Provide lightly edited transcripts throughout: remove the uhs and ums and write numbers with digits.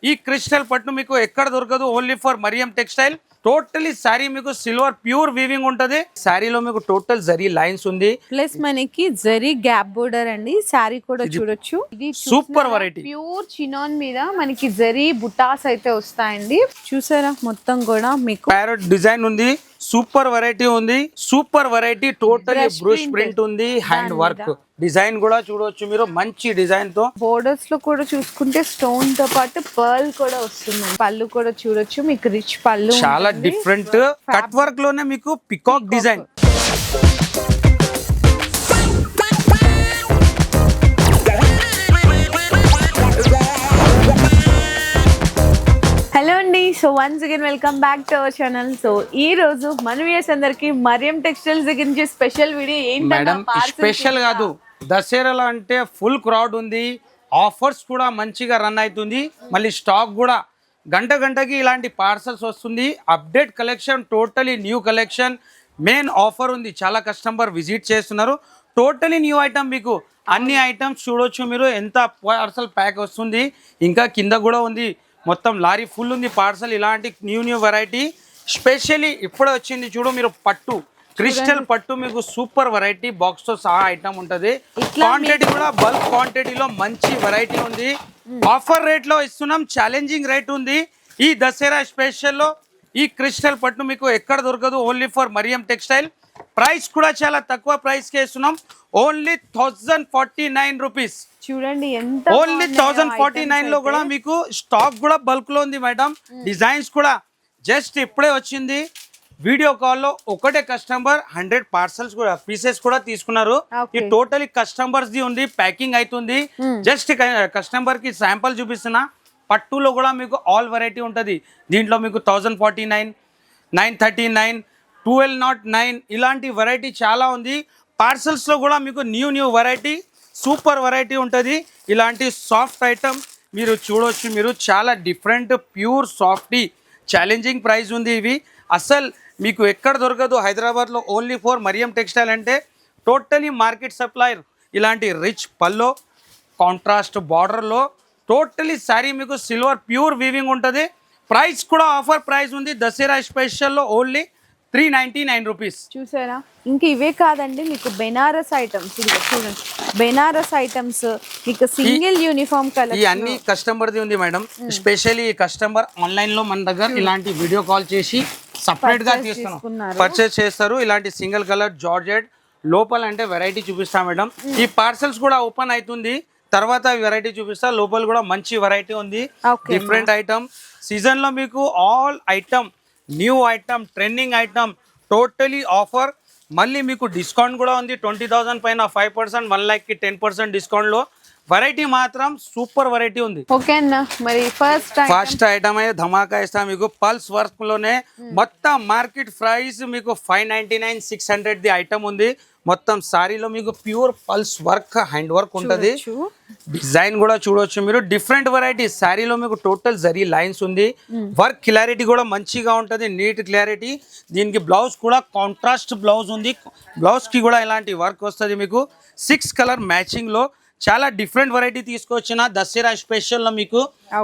ఈ క్రిస్టల్ పట్టు మీకు ఎక్కడ దొరకదు, only for Mariam textile. Totally sari మీకు సిల్వర్ ప్యూర్ వీవింగ్ ఉంటది. శారీలో మీకు టోటల్ జరీ లైన్స్ ఉంది, ప్లస్ మనకి జరీ గ్యాప్ బోర్డర్ అండి. శారీ కూడా చూడొచ్చు. ఇది సూపర్ వెరైటీ ప్యూర్ చినాన్ మీద మనకి జరీ బుటాస్ అయితే వస్తాయండి. చూసారా మొత్తం కూడా మీకు ప్యారెట్ డిజైన్ ఉంది, సూపర్ వెరైటీ ఉంది. Super variety totally brush print ఉంది, హ్యాండ్ వర్క్ డిజైన్ కూడా చూడవచ్చు మీరు. మంచి డిజైన్ తో బోర్డర్స్ లో కూడా చూసుకుంటే స్టోన్ తో పాటు పర్ల్ కూడా వస్తుంది. పళ్ళు కూడా చూడొచ్చు మీకు, రిచ్ పళ్ళు, చాలా డిఫరెంట్ కట్ వర్క్ లోనే మీకు పికాక్ డిజైన్. హలో అండి, so once again welcome back to our channel. So ఈ రోజు మన వ్యూయర్స్ అందరికి మరియం టెక్స్టైల్స్ దగ్గర నుంచి స్పెషల్ వీడియో మేడం. స్పెషల్ కాదు, దసరాలో అంటే ఫుల్ క్రౌడ్ ఉంది, ఆఫర్స్ కూడా మంచిగా రన్ అవుతుంది. మళ్ళీ స్టాక్ కూడా గంటకి ఇలాంటి పార్సల్స్ వస్తుంది. Update collection, totally new collection, main offer ఉంది. చాలా కస్టమర్ విజిట్ చేస్తున్నారు. టోటలీ న్యూ ఐటమ్ మీకు అన్ని ఐటమ్స్ చూడొచ్చు మీరు. ఎంత పార్సల్ ప్యాక్ వస్తుంది, ఇంకా కింద కూడా ఉంది, మొత్తం లారీ ఫుల్ ఉంది పార్సల్. ఇలాంటి న్యూ వెరైటీ స్పెషల్లీ ఇప్పుడే వచ్చింది చూడు మీరు. పట్టు క్రిస్టల్ పట్టు మీకు సూపర్ వెరైటీ, బాక్స్ తో సహా ఐటమ్ ఉంటది. క్వాంటిటీ కూడా బల్క్ క్వాంటిటీలో మంచి వెరైటీ ఉంది. ఆఫర్ రేట్ లో ఇస్తున్నాం, ఛాలెంజింగ్ రేట్ ఉంది. ఈ దసరా స్పెషల్ లో ఈ క్రిస్టల్ పట్టు మీకు ఎక్కడ దొరకదు, only for Mariam textile. Price కూడా చాలా తక్కువ ప్రైస్ కి ఇస్తున్నాం, ఓన్లీ 1049 రూపీస్. చూడండి ఎంత ఓన్లీ 1049 లో కూడా మీకు స్టాక్ కూడా బల్క్ లో ఉంది మేడం. డిజైన్స్ కూడా జస్ట్ ఇప్పుడే వచ్చింది. వీడియో కాల్ లో ఒకటే కస్టమర్ 100 పార్సల్స్ కూడా పీసెస్ కూడా తీసుకున్నారు. ఈ టోటలీ కస్టమర్స్ ది ఉంది, ప్యాకింగ్ అవుతుంది. జస్ట్ కస్టమర్ కి శాంపుల్ చూపిస్తున్నా. పట్టులో కూడా మీకు ఆల్ వెరైటీ ఉంటది. దీంట్లో మీకు 1049, 939, 1209 ఇలాంటి వెరైటీ చాలా ఉంది. పార్సల్స్ లో కూడా మీకు న్యూ వెరైటీ, సూపర్ వెరైటీ ఉంటుంది. ఇలాంటి సాఫ్ట్ ఐటమ్ మీరు చూడవచ్చు మీరు. చాలా different pure softy, challenging price ఉంది. ఇవి అసలు మీకు ఎక్కడ దొరకదు హైదరాబాద్లో, ఓన్లీ ఫర్ మరియం టెక్స్టైల్. అంటే టోటలీ మార్కెట్ సప్లైర్. ఇలాంటి రిచ్ పల్లో, కాంట్రాస్ట్ బార్డర్లో టోటలీ శారీ మీకు సిల్వర్ ప్యూర్ వీవింగ్ ఉంటుంది. ప్రైస్ కూడా ఆఫర్ ప్రైస్ ఉంది దసరా స్పెషల్లో, ఓన్లీ 399 రూపీస్. చూసారా, ఇంకా ఇవే కాదండి మీకు బెనారస్ ఐటమ్స్. ఇది చూడండి, బెనారస్ ఐటమ్స్ మీకు సింగిల్ యూనిఫామ్ కలర్. ఈ అన్ని కస్టమర్ ది ఉంది మేడం. స్పెషల్లీ ఈ కస్టమర్ ఆన్లైన్ లో మన దగ్గర ఇలాంటి వీడియో కాల్ చేసి సపరేట్ గా పర్చేస్ చేస్తారు. ఇలాంటి సింగిల్ కలర్ జార్జెట్ లోపల అంటే వెరైటీ చూపిస్తా మేడం. ఈ పార్సల్స్ కూడా ఓపెన్ అవుతుంది, తర్వాత వెరైటీ చూపిస్తా. లోపల కూడా మంచి వెరైటీ ఉంది, డిఫరెంట్ ఐటమ్. సీజన్ లో మీకు all item, new item, trending item, totally offer. మళ్ళీ మీకు డిస్కౌంట్ కూడా ఉంది. 20,000 పైన 5%, 1 lakh కి 10% డిస్కౌంట్ లో వెరైటీ మాత్రం సూపర్ వెరైటీ ఉంది. ఓకే అన్న, మరి ఫస్ట్ ఐటమ్ అయితే ధమాకా ఇస్తా మీకు. పల్స్ వర్క్ లోనే మొత్తం మార్కెట్ ప్రైస్ మీకు 599, 600 ది ఐటమ్ ఉంది. మొత్తం సారీలో మీకు pure pulse work, hand work ఉంటుంది. డిజైన్ కూడా చూడొచ్చు మీరు. డిఫరెంట్ వెరైటీ శారీలో మీకు టోటల్ జరీ లైన్స్ ఉంది. వర్క్ క్లారిటీ కూడా మంచిగా ఉంటుంది, నీట్ క్లారిటీ. దీనికి బ్లౌజ్ కూడా కాంట్రాస్ట్ బ్లౌజ్ ఉంది. బ్లౌజ్ కి కూడా ఇలాంటి వర్క్ వస్తుంది మీకు. 6 కలర్ మ్యాచింగ్ లో చాలా డిఫరెంట్ వెరైటీ తీసుకొచ్చిన దసరా స్పెషల్ లో మీకు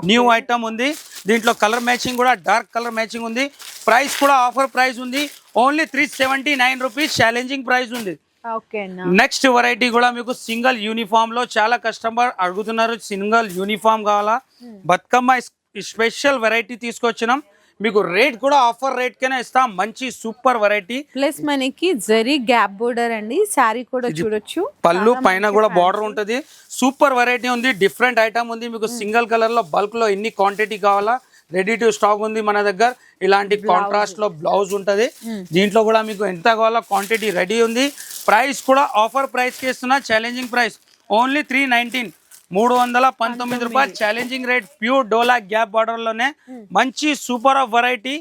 న్యూ ఐటమ్ ఉంది. దీంట్లో కలర్ మ్యాచింగ్ కూడా డార్క్ కలర్ మ్యాచింగ్ ఉంది. ప్రైస్ కూడా ఆఫర్ ప్రైస్ ఉంది, ఓన్లీ 379 రూపీస్. ఛాలెంజింగ్ ప్రైస్ ఉంది. నెక్స్ట్ వెరైటీ కూడా మీకు సింగిల్ యూనిఫామ్ లో చాలా కస్టమర్ అడుగుతున్నారు, సింగిల్ యూనిఫామ్ కావాలా. బతుకమ్మ స్పెషల్ వెరైటీ తీసుకొచ్చినాం మీకు. రేట్ కూడా ఆఫర్ రేట్ కనే ఇస్తాం, మంచి సూపర్ వెరైటీ. ప్లస్ మనకి జరీ గ్యాప్ బోర్డర్ అండి. శారీ కూడా చూడొచ్చు, పళ్ళు పైన కూడా బార్డర్ ఉంటది. సూపర్ వెరైటీ ఉంది, డిఫరెంట్ ఐటమ్ ఉంది మీకు. సింగిల్ కలర్ లో బల్క్ లో ఎన్ని క్వాంటిటీ కావాలా, రెడీ టు స్టాక్ ఉంది మన దగ్గర. ఇలాంటి కాంట్రాస్ట్ లో బ్లౌజ్ ఉంటది. దీంట్లో కూడా మీకు ఎంత కావాలో క్వాంటిటీ రెడీ ఉంది. ప్రైస్ కూడా ఆఫర్ ప్రైస్ కి ఇస్తున్నా, ఛాలెంజింగ్ ప్రైస్, ఓన్లీ 319, 319 రూపాయలు. ఛాలెంజింగ్ రేట్, ప్యూర్ డోలా గ్యాప్ బార్డర్ లోనే మంచి సూపర్ ఆఫ్ వెరైటీ.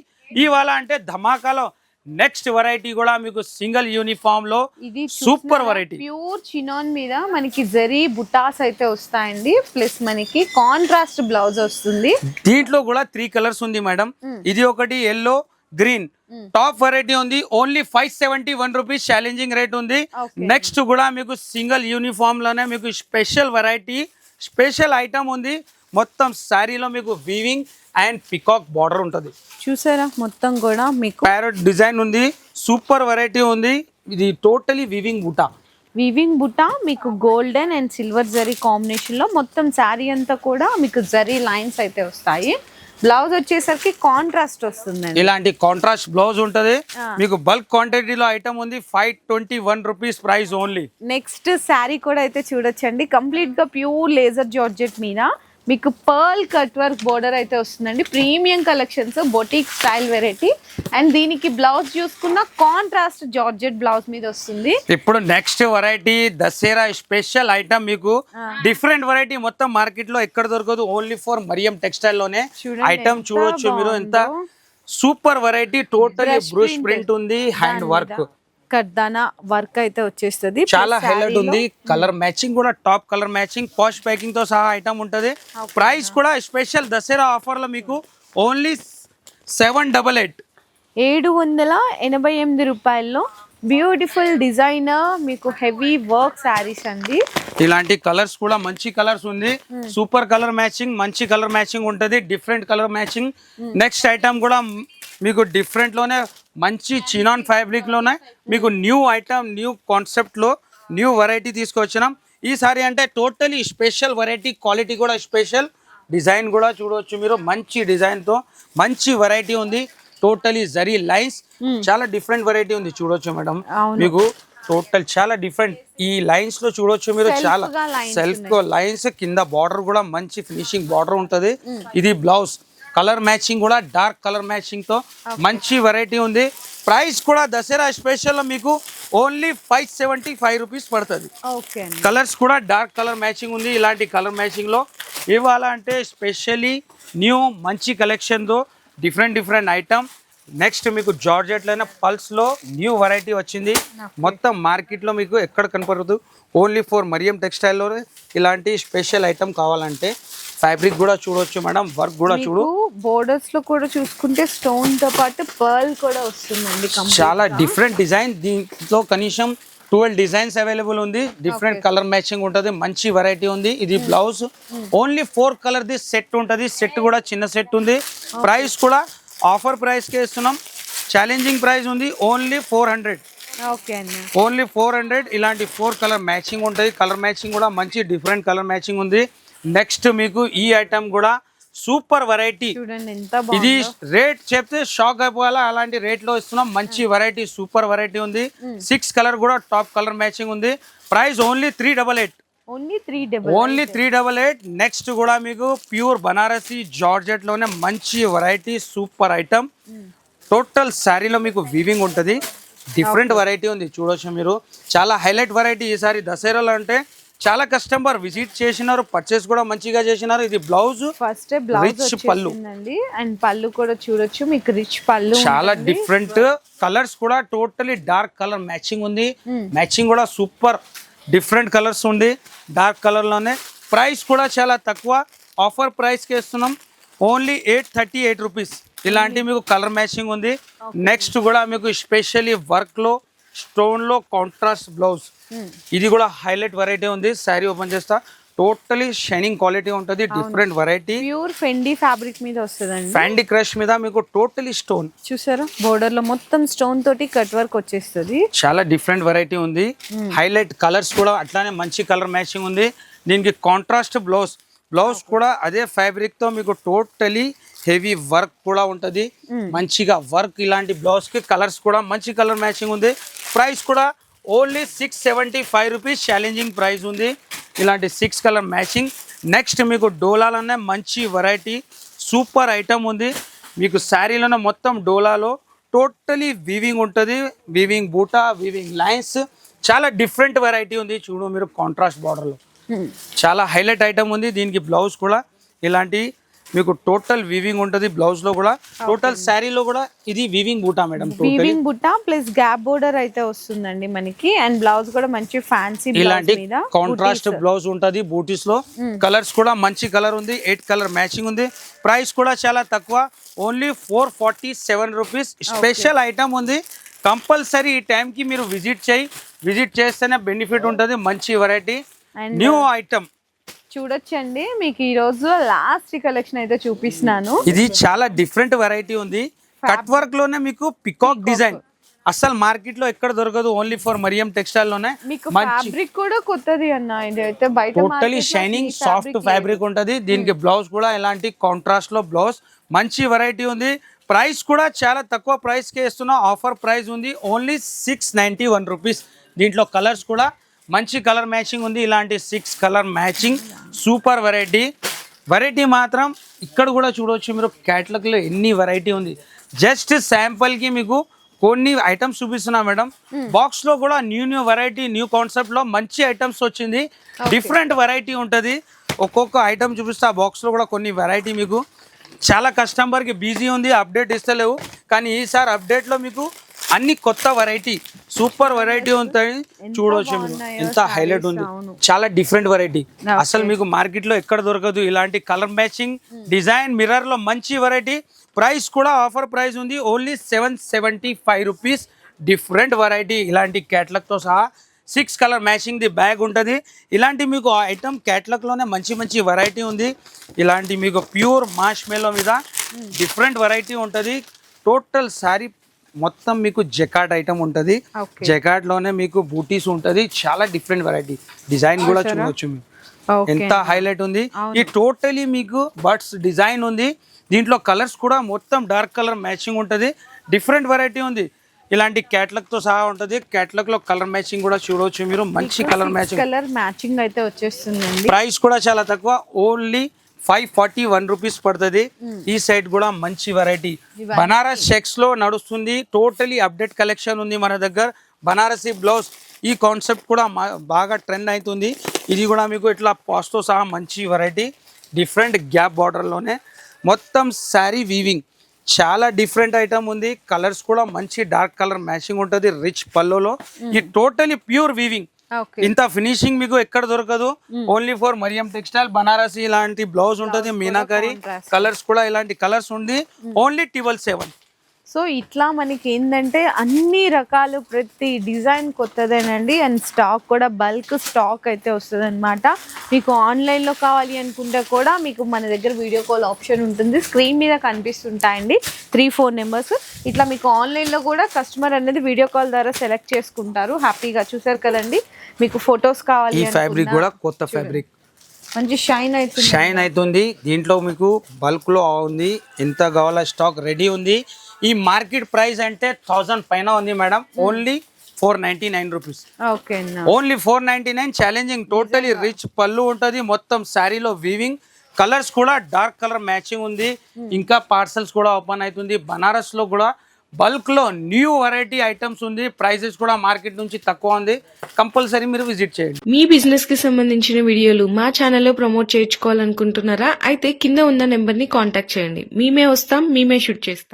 ఇవాళ అంటే ధమాకాలో నెక్స్ట్ వెరైటీ కూడా మీకు సింగిల్ యూనిఫామ్ లో సూపర్ వెరైటీ, ప్యూర్ చినాన్ మీద మనకి జరీ బుటాస్ అయితే వస్తాయండి. ప్లస్ మనకి కాంట్రాస్ట్ బ్లౌజ్ వస్తుంది. దీంట్లో కూడా 3 కలర్స్ ఉంది మేడం. ఇది ఒకటి ఎల్లో, గ్రీన్, టాప్ వెరైటీ ఉంది. Only 571 rupees. ఛాలెంజింగ్ రేట్ ఉంది. నెక్స్ట్ కూడా మీకు సింగిల్ యూనిఫామ్ లోనే మీకు స్పెషల్ వెరైటీ, స్పెషల్ ఐటమ్ ఉంది. మొత్తం శారీలో మీకు వీవింగ్ అండ్ పికాక్ బార్డర్ ఉంటుంది. చూసారా మొత్తం కూడా మీకు ప్యారెట్ డిజైన్ ఉంది, సూపర్ వెరైటీ ఉంది. ఇది టోటలీ వీవింగ్ బూటా. వీవింగ్ బుట్ట మీకు golden and silver zari combination లో మొత్తం శారీ అంతా కూడా మీకు జరీ లైన్స్ అయితే వస్తాయి. బ్లౌజ్ వచ్చేసరికి కాంట్రాస్ట్ వస్తుందండి. ఇలాంటి కాంట్రాస్ట్ బ్లౌజ్ ఉంటది. మీకు బల్క్ క్వాంటిటీలో ఐటమ్ ఉంది. 521 rupees price only. Next sari కూడా అయితే చూడొచ్చండి. కంప్లీట్ గా ప్యూర్ లేజర్ జార్జెట్ మీద మీకు పర్ల్ కట్ వర్క్ బోర్డర్ అయితే వస్తుందండి. Premium collections, boutique style variety. And దీనికి బ్లౌజ్ చూసుకున్న కాంట్రాస్ట్ జార్జెట్ బ్లౌజ్ మీద వస్తుంది. ఇప్పుడు next variety Dasara special item, మీకు డిఫరెంట్ వెరైటీ మొత్తం మార్కెట్ లో ఎక్కడ దొరకదు. ఓన్లీ ఫర్ మరియం టెక్స్టైల్ లోనే ఐటమ్ చూడొచ్చు మీరు. ఎంత సూపర్ వెరైటీ, టోటలీ బ్రూష్ ప్రింట్ ఉంది, హ్యాండ్ వర్క్, కర్దానా వర్క్ అయితే వచ్చేస్తుంది. చాలా హైలైట్ ఉంది. కలర్ మ్యాచింగ్ కూడా టాప్ కలర్ మ్యాచింగ్, పాష్ ప్యాకింగ్ తో సహా ఐటమ్ ఉంటది. ప్రైస్ కూడా స్పెషల్ దసరా ఆఫర్ లో మీకు ఓన్లీ 788 788 రూపాయల్లో బ్యూటిఫుల్ డిజైనర్ మీకు హెవీ వర్క్ శారీస్ అండి. ఇలాంటి కలర్స్ కూడా మంచి కలర్స్ ఉంది. సూపర్ కలర్ మ్యాచింగ్, మంచి కలర్ మ్యాచింగ్ ఉంటది, different colour matching. Next item కూడా మీకు డిఫరెంట్ లోనే మంచి చినాన్ ఫ్యాబ్రిక్ లోనే మీకు న్యూ ఐటమ్, న్యూ కాన్సెప్ట్ లో న్యూ వెరైటీ తీసుకొచ్చినాం. ఈసారి అంటే టోటలీ స్పెషల్ వెరైటీ, క్వాలిటీ కూడా స్పెషల్, డిజైన్ కూడా చూడవచ్చు మీరు. మంచి డిజైన్ తో మంచి వెరైటీ ఉంది. టోటలీ జరీ లైన్స్, చాలా డిఫరెంట్ వెరైటీ ఉంది చూడొచ్చు మేడం. మీకు టోటల్ చాలా డిఫరెంట్ ఈ లైన్స్ లో చూడొచ్చు మీరు. చాలా సెల్ఫ్ లైన్స్, కింద బార్డర్ కూడా మంచి ఫినిషింగ్ బార్డర్ ఉంటది. ఇది బ్లౌజ్ కలర్ మ్యాచింగ్ కూడా డార్క్ కలర్ మ్యాచింగ్ తో మంచి వెరైటీ ఉంది. ప్రైస్ కూడా దసరా స్పెషల్ లో మీకు ఓన్లీ 575 రూపీస్ పడుతుంది. కలర్స్ కూడా డార్క్ కలర్ మ్యాచింగ్ ఉంది. ఇలాంటి కలర్ మ్యాచింగ్ లో ఇవ్వాలంటే స్పెషల్లీ న్యూ మంచి కలెక్షన్ తో డిఫరెంట్ ఐటమ్. నెక్స్ట్ మీకు జార్జెట్ లోనే పల్స్ లో న్యూ వెరైటీ వచ్చింది. మొత్తం మార్కెట్ లో మీకు ఎక్కడ కనపడదు. ఓన్లీ ఫర్ మరియం టెక్స్టైల్ లో ఇలాంటి స్పెషల్ ఐటమ్ కావాలంటే ఫ్యాబ్రిక్ కూడా చూడొచ్చు మేడం, వర్క్ కూడా చూడు. బోర్డర్స్ లో కూడా చూసుకుంటే స్టోన్ తో పాటు పర్ల్ కూడా వస్తుందండి. చాలా డిఫరెంట్ డిజైన్, దీంట్లో కనీసం 12 డిజైన్స్ అవైలబుల్ ఉంది. డిఫరెంట్ కలర్ మ్యాచింగ్ ఉంటుంది, మంచి వెరైటీ ఉంది. ఇది blouse only 4 colour the set ఉంటుంది. సెట్ కూడా చిన్న సెట్ ఉంది. ప్రైస్ కూడా ఆఫర్ ప్రైస్ కే ఇస్తున్నాం. ఛాలెంజింగ్ ప్రైస్ ఉంది ఓన్లీ 400. ఓన్లీ 400. ఇలాంటి 4 కలర్ మ్యాచింగ్ ఉంటుంది. కలర్ మ్యాచింగ్ కూడా మంచి డిఫరెంట్ కలర్ మ్యాచింగ్ ఉంది. నెక్స్ట్ మీకు ఈ ఐటమ్ కూడా సూపర్ వెరైటీ. ఇది రేట్ చెప్తే షాక్ అయిపోవాలా, అలాంటి రేట్ లో ఇస్తున్నాం. మంచి వెరైటీ, సూపర్ వెరైటీ ఉంది. 6 కలర్ కూడా టాప్ కలర్ మ్యాచింగ్ ఉంది. Price only 388. ఓన్లీ 388. నెక్స్ట్ కూడా మీకు ప్యూర్ బనారసి జార్జెట్ లోనే మంచి వెరైటీ, సూపర్ ఐటమ్. టోటల్ శారీలో మీకు వీవింగ్ ఉంటుంది. డిఫరెంట్ వెరైటీ ఉంది చూడొచ్చు మీరు. చాలా హైలైట్ వెరైటీ ఈసారి దసరాలో. అంటే చాలా కస్టమర్ విజిట్ చేసినారు, పర్చేస్ కూడా మంచిగా చేసినారు. ఇది బ్లౌజ్ ఫస్ట్ బ్లౌజ్ రిచ్ పళ్ళు అండ్ పళ్ళు కూడా చూడొచ్చు మీకు. రిచ్ పళ్ళు, చాలా డిఫరెంట్ కలర్స్ కూడా టోటలీ డార్క్ కలర్ మ్యాచింగ్ ఉంది. మ్యాచింగ్ కూడా సూపర్ డిఫరెంట్ కలర్స్ ఉంది డార్క్ కలర్ లోనే. ప్రైస్ కూడా చాలా తక్కువ, ఆఫర్ ప్రైస్ కి ఇస్తున్నాం ఓన్లీ 838 రూపీస్. ఇలాంటి మీకు కలర్ మ్యాచింగ్ ఉంది. నెక్స్ట్ కూడా మీకు స్పెషల్లీ వర్క్ లో స్టోన్ లో కాంట్రాస్ట్ బ్లౌజ్. ఇది కూడా హైలైట్ వెరైటీ ఉంది. శారీ ఓపెన్ చేస్తా, టోటలీ షైనింగ్ క్వాలిటీ ఉంటుంది. డిఫరెంట్ వెరైటీ, ప్యూర్ ఫెండీ ఫ్యాబ్రిక్ మీద వస్తుందండి. ఫెండీ క్రష్ మీద మీకు టోటలీ స్టోన్ చూసారా, బోర్డర్ లో మొత్తం స్టోన్ తోటి కట్ వర్క్ వచ్చేస్తుంది. చాలా డిఫరెంట్ వెరైటీ ఉంది. హైలైట్ కలర్స్ కూడా అట్లానే మంచి కలర్ మ్యాచింగ్ ఉంది. దీనికి కాంట్రాస్ట్ బ్లౌజ్, బ్లౌజ్ కూడా అదే ఫ్యాబ్రిక్ తో మీకు టోటలీ హెవీ వర్క్ కూడా ఉంటుంది. మంచిగా వర్క్, ఇలాంటి బ్లౌజ్ కి కలర్స్ కూడా మంచి కలర్ మ్యాచింగ్ ఉంది. ప్రైస్ కూడా ఓన్లీ 675 రూపీస్. ఛాలెంజింగ్ ప్రైస్ ఉంది. ఇలాంటి 6 కలర్ మ్యాచింగ్. నెక్స్ట్ మీకు డోలాలోనే మంచి వెరైటీ, సూపర్ ఐటమ్ ఉంది. మీకు శారీలోనే మొత్తం డోలాలో టోటలీ వీవింగ్ ఉంటుంది. వీవింగ్ బూటా, వీవింగ్ లైన్స్, చాలా డిఫరెంట్ వెరైటీ ఉంది. చూడు మీరు, కాంట్రాస్ట్ బార్డర్లో చాలా హైలైట్ ఐటమ్ ఉంది. దీనికి బ్లౌజ్ కూడా ఇలాంటి మీకు టోటల్ వీవింగ్ ఉంటుంది. బ్లౌజ్ లో కూడా టోటల్ శారీలో కూడా ఇది వీవింగ్ బూటా మేడం. వీవింగ్ బూటా ప్లస్ గ్యాప్ బోర్డర్ అయితే వస్తుందండి మనకి. అండ్ బ్లౌజ్ కూడా మంచి ఫ్యాన్సీ ఇలాంటి కాంట్రాస్ట్ బ్లౌజ్ ఉంటుంది. బూటీస్ లో కలర్స్ కూడా మంచి కలర్ ఉంది. 8 కలర్ మ్యాచింగ్ ఉంది. ప్రైస్ కూడా చాలా తక్కువ, ఓన్లీ 447 రూపీస్. స్పెషల్ ఐటమ్ ఉంది. కంపల్సరీ ఈ టైం కి మీరు విజిట్ చేస్తేనే బెనిఫిట్ ఉంటుంది. మంచి వెరైటీ, న్యూ ఐటమ్. చూడొచ్చండి, మీకు ఈ రోజు లాస్ట్ కలెక్షన్ అయితే చూపిస్తున్నాను. ఇది చాలా డిఫరెంట్ వెరైటీ ఉంది. కట్ వర్క్ లోనే మీకు పికాక్ డిజైన్ అసలు మార్కెట్ లో ఎక్కడ దొరకదు, ఓన్లీ ఫర్ మరియం టెక్స్టైల్ లోనే. మీకు ఫ్యాబ్రిక్ కూడా కొత్తది అన్న, ఇది అయితే బయట టోటలీ షైనింగ్ సాఫ్ట్ ఫ్యాబ్రిక్ ఉంటది. దీనికి బ్లౌజ్ కూడా ఇలాంటి కాంట్రాస్ట్ లో బ్లౌజ్, మంచి వెరైటీ ఉంది. ప్రైస్ కూడా చాలా తక్కువ ప్రైస్ కే ఇస్తున్నా, ఆఫర్ ప్రైస్ ఉంది ఓన్లీ 691 రూపీస్. దీంట్లో కలర్స్ కూడా మంచి కలర్ మ్యాచింగ్ ఉంది, ఇలాంటి 6 కలర్ మ్యాచింగ్ సూపర్ వెరైటీ మాత్రం ఇక్కడ కూడా చూడవచ్చు మీరు. క్యాటలాగ్ లో ఎన్ని వెరైటీ ఉంది. జస్ట్ శాంపుల్ కి మీకు కొన్ని ఐటమ్స్ చూపిస్తున్నా మేడం. బాక్స్ లో కూడా న్యూ వెరైటీ, న్యూ కాన్సెప్ట్ లో మంచి ఐటమ్స్ వచ్చింది. డిఫరెంట్ వెరైటీ ఉంటది. ఒక్కొక్క ఐటమ్ చూపిస్తే ఆ బాక్స్ లో కూడా కొన్ని వెరైటీ మీకు. చాలా కస్టమర్ కి బిజీ ఉంది, అప్డేట్ ఇస్తలేవు, కానీ ఈసారి అప్డేట్ లో మీకు అన్ని కొత్త వెరైటీ, సూపర్ వెరైటీ ఉంటాయి. చూడవచ్చు మీరు ఎంత హైలైట్ ఉంది. చాలా డిఫరెంట్ వెరైటీ, అసలు మీకు మార్కెట్ లో ఎక్కడ దొరకదు. ఇలాంటి కలర్ మ్యాచింగ్ డిజైన్ మిర్రర్ లో మంచి వెరైటీ. ప్రైస్ కూడా ఆఫర్ ప్రైస్ ఉంది ఓన్లీ 775 రూపీస్. డిఫరెంట్ వెరైటీ, ఇలాంటి క్యాటలాగ్ తో సహా 6 కలర్ మ్యాచింగ్ ది బ్యాగ్ ఉంటుంది. ఇలాంటి మీకు ఐటమ్ క్యాటలాగ్ లోనే మంచి వెరైటీ ఉంది. ఇలాంటి మీకు ప్యూర్ మాష్ మెలో మీద డిఫరెంట్ వెరైటీ ఉంటుంది. టోటల్ సారీ మొత్తం మీకు జకాట్ ఐటమ్ ఉంటుంది. జకాట్ లోనే మీకు బూటీస్ ఉంటుంది. చాలా డిఫరెంట్ వెరైటీ, డిజైన్ కూడా చూడవచ్చు మీరు ఎంత హైలైట్ ఉంది. ఈ టోటలీ మీకు బర్డ్స్ డిజైన్ ఉంది. దీంట్లో కలర్స్ కూడా మొత్తం డార్క్ కలర్ మ్యాచింగ్ ఉంటుంది. డిఫరెంట్ వెరైటీ ఉంది. ఇలాంటి క్యాటలాగ్ తో సహా ఉంటుంది. క్యాటలాగ్ లో కలర్ మ్యాచింగ్ కూడా చూడవచ్చు మీరు, మంచి కలర్ మ్యాచింగ్ అయితే వచ్చేస్తుంది. ప్రైస్ కూడా చాలా తక్కువ, ఓన్లీ 541 రూపీస్ పడుతుంది. ఈ సైడ్ కూడా మంచి వెరైటీ బనారస్ చెక్స్ లో నడుస్తుంది. టోటలీ అప్డేట్ కలెక్షన్ ఉంది మన దగ్గర. బనారసి బ్లౌజ్ ఈ కాన్సెప్ట్ కూడా బాగా ట్రెండ్ అవుతుంది. ఇది కూడా మీకు ఇట్లా పాస్ తో సహా మంచి వెరైటీ. డిఫరెంట్ గ్యాప్ బార్డర్ లోనే మొత్తం శారీ వీవింగ్, చాలా డిఫరెంట్ ఐటమ్ ఉంది. కలర్స్ కూడా మంచి డార్క్ కలర్ మ్యాచింగ్ ఉంటుంది. రిచ్ పల్లోలో ఈ టోటలీ ప్యూర్ వీవింగ్. ఇంత ఫినిషింగ్ మీకు ఎక్కడ దొరకదు, only for Mariam textile. Banarasi ఇలాంటి బ్లౌజ్ ఉంటుంది, మీనాకరీ కలర్స్ కూడా ఇలాంటి కలర్స్ ఉంది. ఓన్లీ 777. సో ఇట్లా మనకి ఏంటంటే అన్ని రకాలు, ప్రతి డిజైన్ కొత్తదేనండి. అండ్ స్టాక్ కూడా బల్క్ స్టాక్ అయితే వస్తుంది అనమాట. మీకు ఆన్లైన్లో కావాలి అనుకుంటే కూడా మీకు మన దగ్గర వీడియో కాల్ ఆప్షన్ ఉంటుంది. స్క్రీన్ మీద కనిపిస్తుంటాయండి 3-4 నెంబర్స్. ఇట్లా మీకు ఆన్లైన్లో కూడా కస్టమర్ అనేది వీడియో కాల్ ద్వారా సెలెక్ట్ చేసుకుంటారు. హ్యాపీగా చూసారు కదండి. మీకు ఫొటోస్ కావాలి, ఫ్యాబ్రిక్ కూడా కొత్త ఫ్యాబ్రిక్, మంచి షైన్ అవుతుంది. దీంట్లో మీకు బల్క్ లో ఉంది. ఎంత కావాలో స్టాక్ రెడీ ఉంది. ఈ మార్కెట్ ప్రైస్ అంటే 1000 పైన ఉంది madam. Only 499 rupees. Only 499. Challenging, totally rich పళ్ళు ఉంటుంది. మొత్తం శారీలో వీవింగ్, కలర్స్ కూడా డార్క్ కలర్ మ్యాచింగ్ ఉంది. ఇంకా పార్సల్స్ కూడా ఓపెన్ అవుతుంది. బనారస్ లో కూడా బల్క్ లో న్యూ వెరైటీ ఐటమ్స్ ఉంది. ప్రైసెస్ కూడా మార్కెట్ నుంచి తక్కువ ఉంది. కంపల్సరీ మీరు విజిట్ చేయండి. మీ బిజినెస్ కి సంబంధించిన వీడియోలు మా ఛానల్లో ప్రమోట్ చేయించుకోవాలనుకుంటున్నారా? అయితే కింద ఉన్న నెంబర్ ని కాంటాక్ట్ చేయండి. మేమే వస్తాం, మేమే షూట్ చేస్తాం.